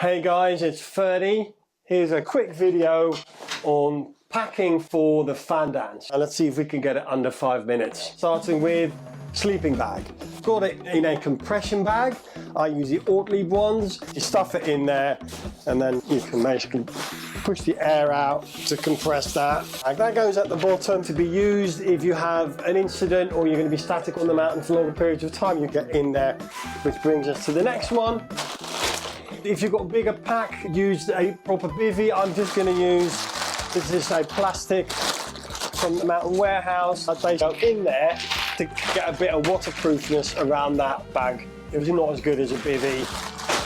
Hey guys, it's Ferdy. Here's a quick video on packing for the fan dance. And let's see if we can get it under 5 minutes. Starting with sleeping bag. I've got it in a compression bag. I use the Ortlieb ones. You stuff it in there and then you can basically push the air out to compress that. And that goes at the bottom to be used if you have an incident or you're going to be static on the mountain for longer periods of time. You get in there, which brings us to the next one. If you've got a bigger pack, use a proper bivvy. I'm just going to use, this is a plastic from the Mountain Warehouse. I basically go in there to get a bit of waterproofness around that bag. It was not as good as a bivvy,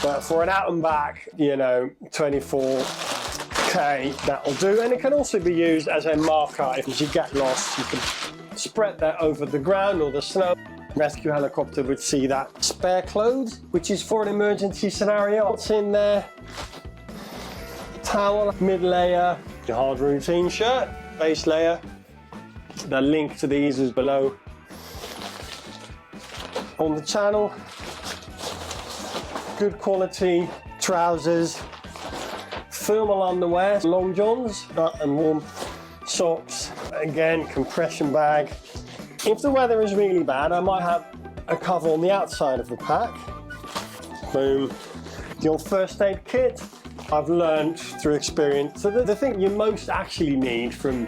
but for an out and back, 24K, that'll do. And it can also be used as a marker. If you get lost, you can spread that over the ground or the snow. Rescue helicopter would see that. Spare clothes, which is for an emergency scenario. What's in there? Towel, mid layer, your hard routine shirt, base layer. The link to these is below on the channel. Good quality trousers, thermal underwear, long johns and warm socks. Again, compression bag. If the weather is really bad, I might have a cover on the outside of the pack. Boom. Your first aid kit, I've learned through experience. So the thing you most actually need from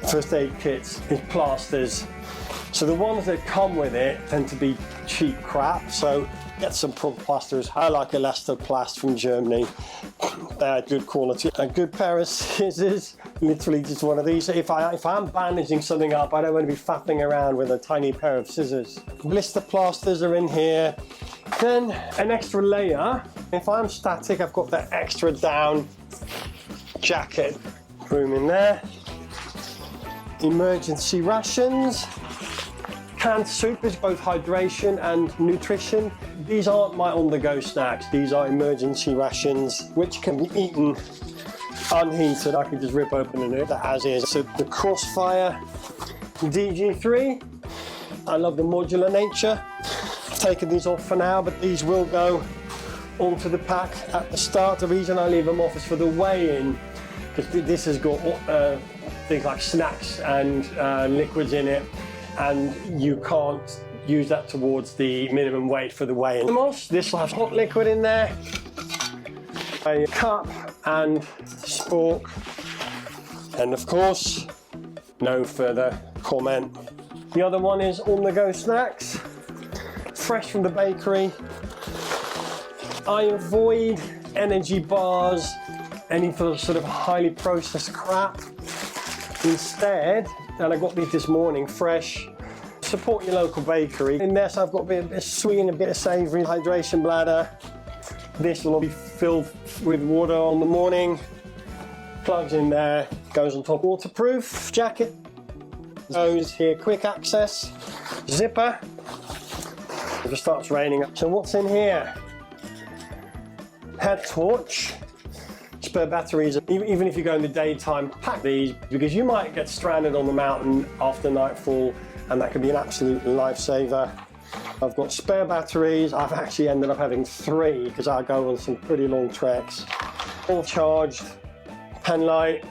first aid kits is plasters. So the ones that come with it tend to be cheap crap. So get some proper plasters. I like Elastoplast from Germany. They're good quality. A good pair of scissors, literally just one of these. If I'm bandaging something up, I don't want to be faffing around with a tiny pair of scissors. Blister plasters are in here. Then an extra layer. If I'm static, I've got that extra down jacket. Boom in there. Emergency rations. Canned soup is both hydration and nutrition. These aren't my on-the-go snacks. These are emergency rations, which can be eaten unheated. I can just rip open and eat that as is. So the Crossfire DG3. I love the modular nature. I've taken these off for now, but these will go onto the pack at the start. The reason I leave them off is for the weigh-in, because this has got things like snacks and liquids in it, and you can't use that towards the minimum weight for the weigh-in. This will have hot liquid in there, a cup and spork, and of course, no further comment. The other one is on-the-go snacks, fresh from the bakery. I avoid energy bars, any sort of highly processed crap. Instead, and I got these this morning, fresh. Support your local bakery. In this, I've got a bit of sweet and a bit of savoury hydration bladder. This will be filled with water on the morning. Plugs in there, goes on top. Waterproof jacket. Goes here, quick access. Zipper. If it starts raining. So what's in here? Head torch. Spare batteries. Even if you go in the daytime, pack these, because you might get stranded on the mountain after nightfall, and that could be an absolute lifesaver. I've got spare batteries. I've actually ended up having 3 because I go on some pretty long treks. All charged, pen light.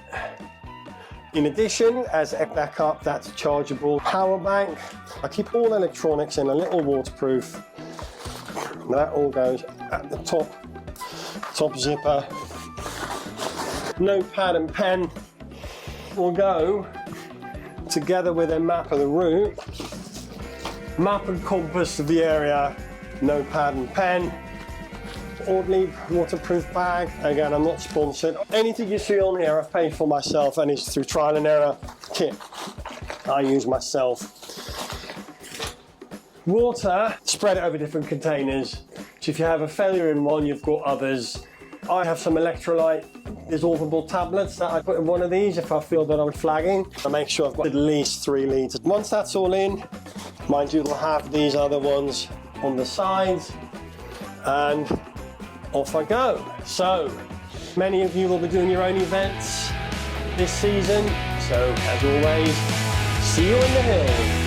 In addition, as a backup, that's chargeable power bank. I keep all electronics in a little waterproof. That all goes at the top zipper. Notepad and pen will go together with a map of the route, map and compass of the area, notepad and pen, Ortlieb waterproof bag. Again, I'm not sponsored. Anything you see on here I've paid for myself, and it's through trial and error kit I use myself. Water, spread it over different containers. So if you have a failure in one, you've got others. I have some electrolyte dissolvable tablets that I put in one of these if I feel that I'm flagging. I make sure I've got at least 3 litres. Once that's all in, mind you, we'll have these other ones on the sides, and off I go. So, many of you will be doing your own events this season. So, as always, see you in the hills.